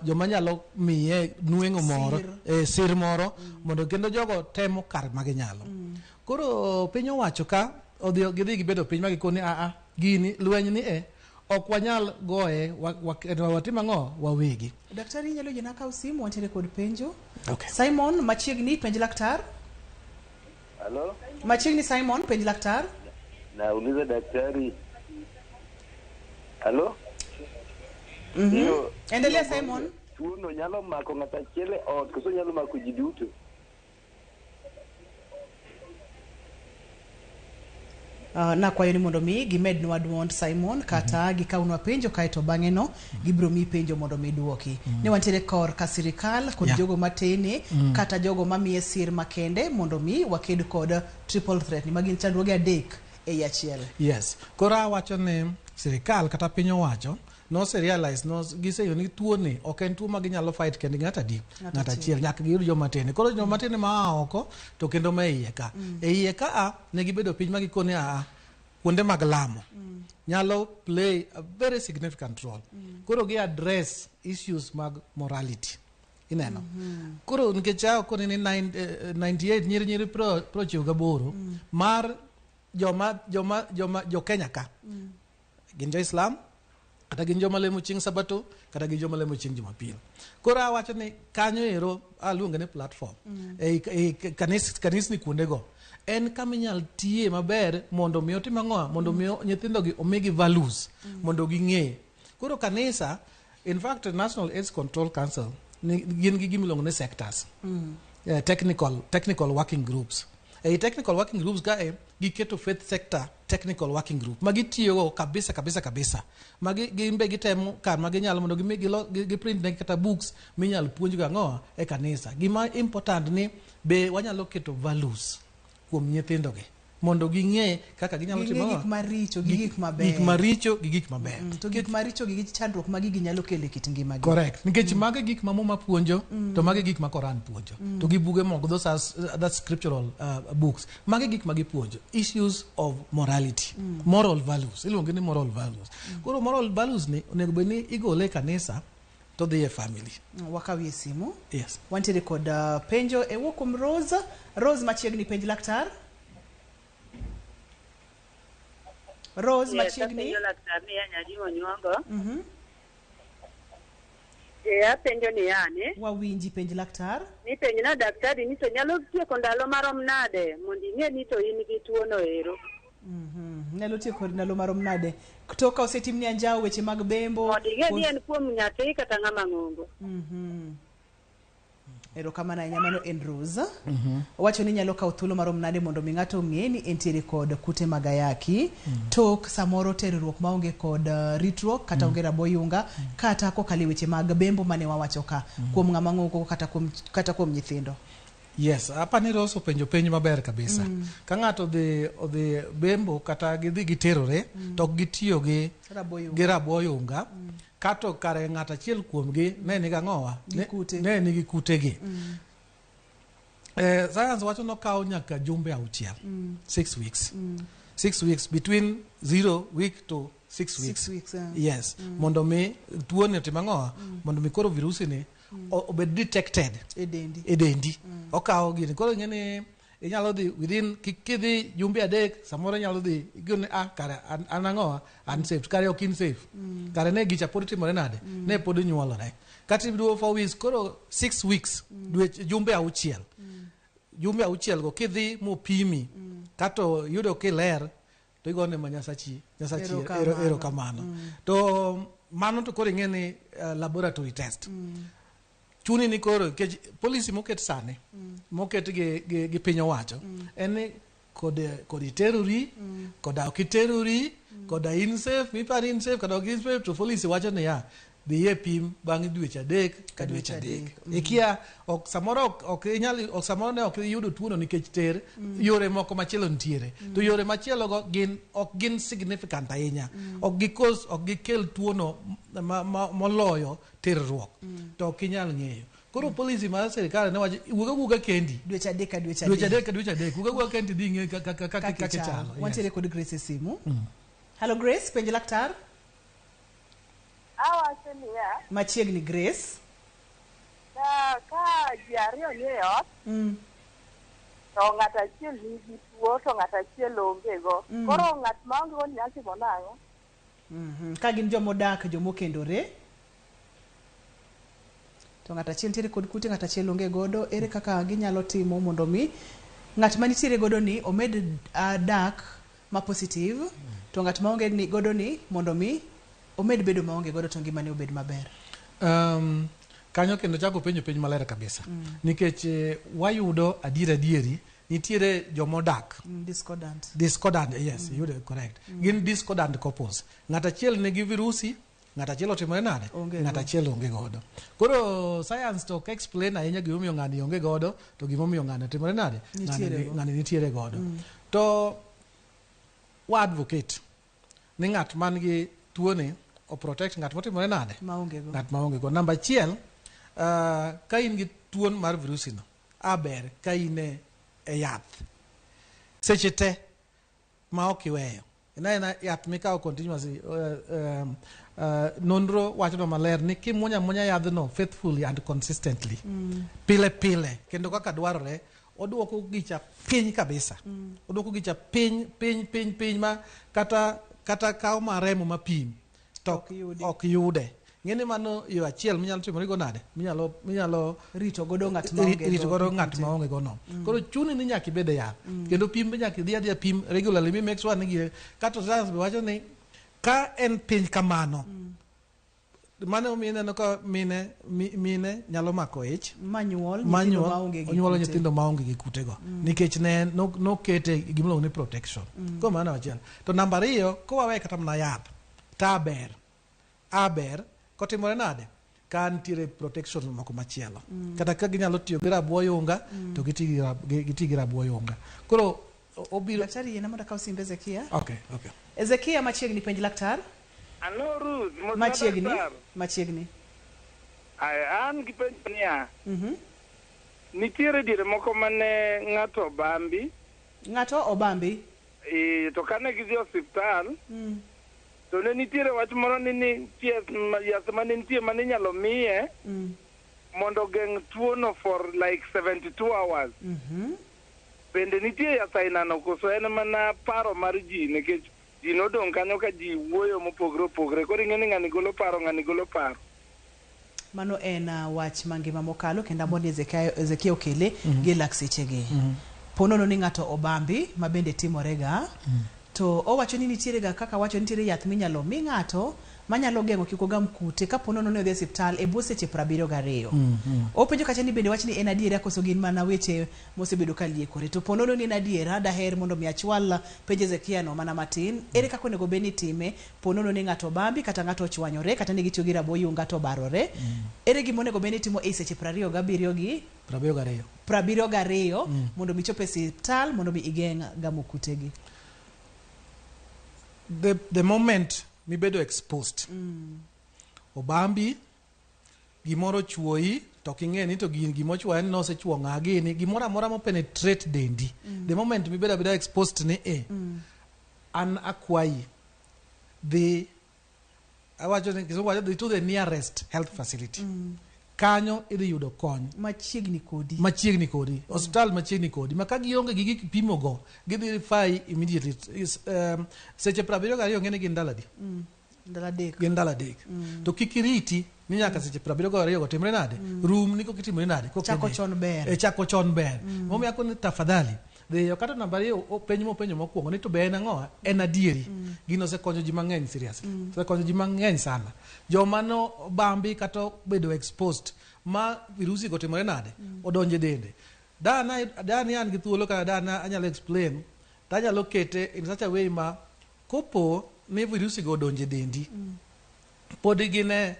joma nyalo miye nweng'o moro, sir moro, mondo kendo jogo temo kar maginyalo. Koro piny owacho ka gidhi gibedo piny magikoni gini lweny ni ok wanyal goye, watim ang'o wawegi. Daktari nyalo jina kaw simu wantiere kod penjo. Simon machiegni penj laktar. Halo? Machiegni Simon penj laktar. Nauliza daktari. Halo? Endelea Simon. Tuono nyalo mako ng'ata achiel ot koso nyalo mako ji duto? Na kwayo ni mondo mi gimednwa duond Simon kata gikawnwa penjo kaeto bang'e no gibro mi penjo mondo mi duoki. Ne wantiere kor ka sirikal kod jogo matene kata jogo mamiye sir makende mondo mi waked kod triple threat ni magin chandruoge adek e achiel. Yes. Kora wacho ne sirikal kata piny owacho no se realize no giseyo ni tuo ni ok en tuo ma ginyalo fight kendo ng'ata di ng'ata achiel nyaka giyud joma tene. Koro joma tene ma oko to kendo ma iye ka e iye ka ne gibedo piny ma gikone kuonde mag lamo nyalo play a very significant role. Koro gi address issues mag morality ineno. Koro nikech ako ni 98 nyiri pro chiuga boro mar jo Kenya ka gin jo Islam kata gin joma lemo chieng' Sabato kata gin joma lemo chieng' Jumapil. Koro awacho ni kanyo ero aluonge ne platform kanisni kuonde go en kama inyal tiye maber mondo mi otim ang'o, mondo mi nyithindo gi omigi values mondo ging'e. Koro kanisa, in fact National AIDS Control Council gin gi gimiluongo ne sectors, technical working groups. Technical working groups ga giketo faith sector technical working group magitiyo kabisa magimbe gitemo kar maginyalo mondo giprint ne kata books minyal puonj ga ng'o e kanisa. Gima important ni be wanyalo keto values kuom nyithindo gi mondo ging'e kaka ginyalo timo gik maricho gi gik maber. Gik maricho gi gik maber. To gik maricho gi chandruok ma gigi nyalo kelo e kit ngimagi. Correct. Nikech mage gik ma muma puonjo to mage gik ma Koran puonjo. To gi buge moko those are that's scriptural books. Mage gik ma gipuonjo issues of morality, moral values. Iluongo ni moral values. Koro moral values ni onego bed ni igole kanisa to the family. Wakawie simu. Yes. Wantiere kod penjo e wuokum Rose machiegni penj laktar. Rose machiegni. Yes, laktar ni anyaji onyuongo. Apenjo ni yani. Wawinji penj laktar. Ni penjo na daktari ni to nyalo tieko ndalo marom nade mondo ing'e ni to in gi tuo no ero. Nyalo tieko ndalo marom nade kutoka osetimni anjao weche mag bembo. Mondo ing'e ni en kuom nyathi kata ng'ama ng'ongo. Erokamano ahinya mano en Rose. Wacho ni nyalo kawo thuolo marom nade mondo mi ng'ato ong'e ni entiere kod kute mag ayaki tok samoro terruok maonge kod ritruok kata onge raboyunga kata kokalo weche mag bembo mane wawacho ka kuom ng'ama ng'ongo kata kuom nyithindo. Yes, hapa ni Rose penjo maber kabisa. Ka ng'ato odhi bembo kata gidhi giterore to gitiyo gi raboyunga kato kare ng'ata achiel kuomgi ne nigi ang'owa ne nigi kutegi. Science wacho no kawo nyaka jumbe 6 6 weeks 6 weeks, between 0 week to 6 weeks. 6 weeks, Yes. Mondo mi tuo ne timango, mondo mi koro virusi ni obed detected. Edendi. Okawo gini. Koro ngene inyalo dhi within kidhi jumbe adek samoro inyalo dhi igone kare anango unsafe kare ok in safe. Kare ne gicha pod timore nade? Ne pod nyuolore. Kati biduo 4 weeks koro 6 weeks jumbe auchiel. Jumbe auchiel go kidhi mopimi kato yudo kiler to igone manyasachi ero kamano. To mano to koro ngene laboratory test. Chuni ni koro polisi moket sane moket gi piny owacho en kod terrori koda ok terrori koda insafe mipani insafe koda ok insafe to polisi wacho ni ya dhiye pim bang' dweche adek ka dweche adek ikia ok samoro ok inyal ok samoro ne ok yudo tuono nikech ter yore moko machielo ntiere to yore machielo go ok gin significant ahinya ok gikel tuono moloyo terruok to ok inyal ng'eyo. Koro polisi mar serikal ne wacho wuga kendi dweche adek ka dweche adek wuga kendi dhi ng'e kaka chalo. Wantiere kod Grace simu. Hello Grace, penj laktar. Awasenia. Machiegni Grace. Ka ji ariyo ni e ot. To ng'ato achiel nigi tuo to ng'ato achiel onge go. Koro ng'at ma onge go nyalo timo nang'o? Ka gin jomodak jomokendore. To ng'ato achiel nitiere kod kute ng'ato achiel onge godo, ere kaka ginyalo timo mondo mi ng'at ma nitiere godo ni omed dak ma positive to ng'at ma onge ni godo ni mondo mi omed bedo maonge godo to ngimane obed maber. Kanyo kendo chako penjo penj maler kabisa. Nikech wayudo adieri nitiere jomodak discordant yes you are correct. Gin discordant couples. Ng'at achiel nigi virusi, ng'at achiel otimore nade? Ng'at achiel onge godo. Koro science to explain ahinya gimomiyo ng'ani onge godo to gimomiyo ng'ani otimore nade? Ng'ani nitiere godo. To wa advocate ni ng'at man gi tuoni o protect ng'at motimore nade? Ng'at maonge go. Namba achiel, ka in gi tuon mar virusi no, aber ka in e yath seche te ma ok iweyo. Ina yath mikawo continuously. Nonro wacho no maler ni kimuonya yadhno faithfully and consistently pile kendo kaka dwarore oduoko gicha piny kabisa. Oduoko gicha piny ma kata kawo maremo mapim to ok yude. Ng'eni mano yo achiel minyalo timore go nade? Minyalo rito godo ng'at maonge go no. Koro chuni ni nyaka ibed yath. Kendo pim be nyaka idhi pim regularly mi make sure ni kata science be wacho ni ka en piny kamano mano mineno ka mine nyalo mako ich manyuol nyithindo maonge gi kutego nikech ne nokete gimoro ni protection. Ko mano achiel. To namba ariyo kowawe kata mana yath ta aber kotimore nade? Ka nitiere protection moko machielo. Kata ka ginyalo tiyo gi rabuoyunga to giti gi rabuoyunga. Koro obiro daktari yena moda ka usimbe Ezekia. Okay. Ezekia machiegni penj laktar. Ano Ruth, machiegni. An gi penj niya. Nitiere diere moko mane ng'ato obambi. To kane gidhi osiptal. To ne nitiere wach moro ni yath mane nitie mane inyalo miye mondo geng' tuono for like 72 hours. Bende nitie yath ainano koso en mana paro mar ji nikech ji nodong' kanyo ka ji wuoyo mopogre opogre. Koro ing'e ni ng'ani golo paro. Mano en wach mangima mokalo kendo mondo Ezekia okele gi laksechegi. Ponono ni ng'ato obambi ma bende timorega. To owacho ni nitiere ga kaka wacho nitiere yath minyalo mi ng'ato manyalo geng'o kik ogam kute ka ponono ne odhi e osiptal e bwo seche 72. Openjo kacha ni bende wach ni en adiera koso gin mana weche mosebedo ka liekore. To ponono ni en adiera daher mondo mi achwal penj Ezekia no mana matin. Ere kaka onego bed ni time ponono ni ng'ato bambi kata ng'ato ochwanyore kata ni gitiyo gi rabuoyunga to barore. Ere gima onego bed ni timo e seche 72 mondo mi chop e osiptal mondo mi igeng' gamo kutegi. The moment mi bedo exposed obambi gimoro chuoi to king'e ni to gimo chuo en nosechuo ng'agi ni gimoro amora mo penetrate dendi the moment mi bedo exposed ni an akwayi dhi awacho ni kisungu wacho dhi to the nearest health facility kanyo idhi yudo kony machiegni kodi hospital machiegni kodi ma ka gionge gi gik pimo go gidhi fai immediately seche 72 ngene gin ndaladi gin ndala dek to kikiriti ni nyaka seche 72 go timre nade rum niko kitimre nade chako chon ber momi akoni tafadhali de kata namba yo penjo mokwongo ni to be en ang'o en adieri gino sekonyo ji mang'eny seriously sekonyo ji mang'eny sana joma no bambi kata bedo exposed ma virusi go timore nade odonje dende dani an gi thuolo kana dana anyalo explain tanyalo kete in such a way ma kopo ne virusi go donje dendi pod gine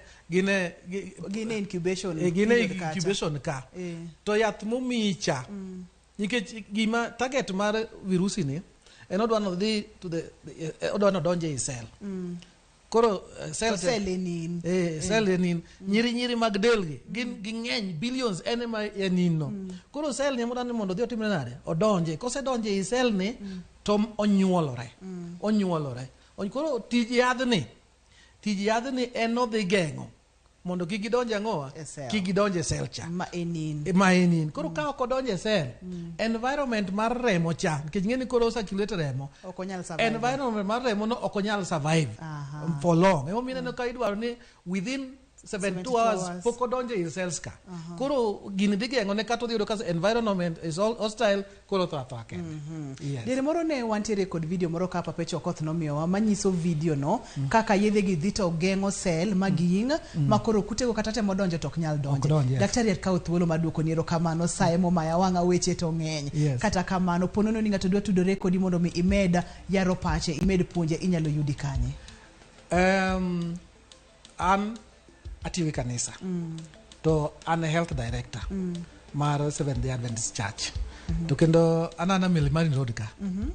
incubation ka to yath momicha nikech gima target mar virusi ni en odwano dhi to the odwano donje i cell koro cell enin nyiri mag del gin ging'eny billions enema enino koro cell ni modani mondo dhi otimre nade odonje kose donje i cell ni to onyuolore koro tij yadhni en odhi geng'o mondo kik gidonje ang'owa kik gidonje cell cha ma enin koro ka ok odonje cell environment mar remo cha nikech ng'eni koro circulate remo environment mar remo no ok onyal survive for long emomiyo ineno ka idwaro ni within 72 hours pok odonje i cells ka koro gini dhi geng'o ne kata odhi yudo ka environment is all hostile koro tho kende diere moro ne wantiere kod video moro ka Papa Chokoth nomiyowa manyiso video no kaka yedhe gi dhi to geng'o cell maging ma koro kutego kata temo donjo to ok nyal donje daktari akawo thuolo mar duoko ni erokamano saye momaya wang'a weche to ng'eny kata kamano ponono ni ng'ato dwa tudore kodi mondo mi imed yaro pache imed puonje inyalo yudi kanye an atiyo kanisa to an a health director mar Seventh Day Adventist Church to kendo anana Milimani Road ka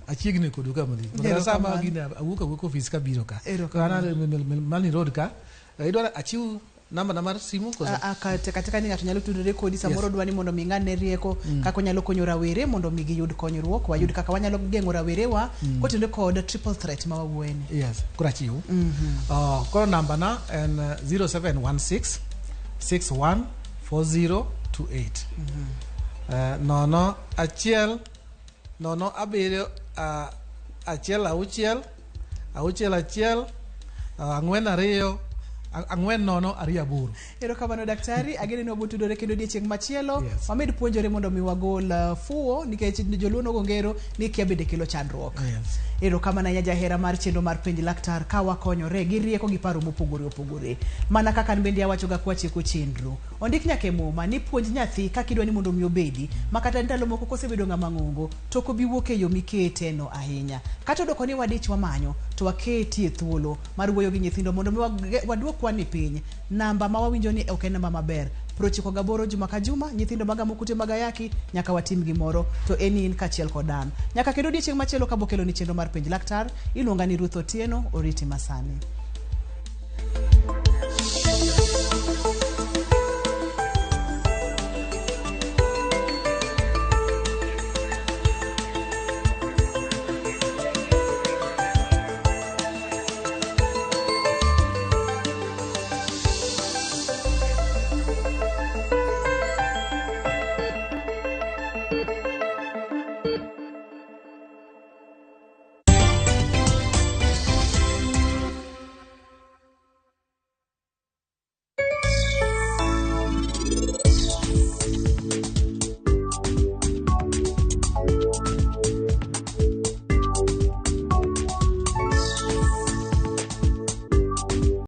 achiegni kodu ka mali sama gina awuok office ka biro ka ana Milimani Road ka idwara achiu namba mar simu katika ni ng'ato nyalo tudore kodi samoro dwani mondo mi ng'ane rieko kaka nyalo konyo rawere mondo mi giyud konyruok wayud kaka wanyalo geng'o rawerewa kotende kod triple threat ma wawuoyeni kora chiu koro namba na en 0716 614028 nono achiel nono abiriyo achiel auchiel ang'wen ariyo ang'wen nono ariyo aboro. Erokamano daktari, ageni ni wabutudore kendo odiechieng' machielo wamed puonjore mondo mi wagol fuo nikech joluo nogo ngero ni kia bende kelo chandruok. Erokamano ya jahera mar chenro mar penj laktar ka wakonyore gi rieko gi paro mopogore. Mana kaka bende awachoga kwachiko chenro. Ondik nyaka muma ni puonj nyathi kaka idwani mondo mi obedi makata ndalo moko kosebedo ng'ama ng'ongo to ko biwuok e yo mikete no ahinya. Kata odoko ni wadich wamanyo to waketi e thuolo mar wuoyo gi nyithindo mondo mi waduok kwani piny namba ma wawinjo ni ok en namba maber 98 juma ka juma nyithindo maga mokute maga Ayaki nyaka watim gimoro to enin kachiel kodan nyaka kendo odiechieng' machielo ka bokelo ni chenro mar penj laktar iluonga ni Ruth Otieno oriti masani.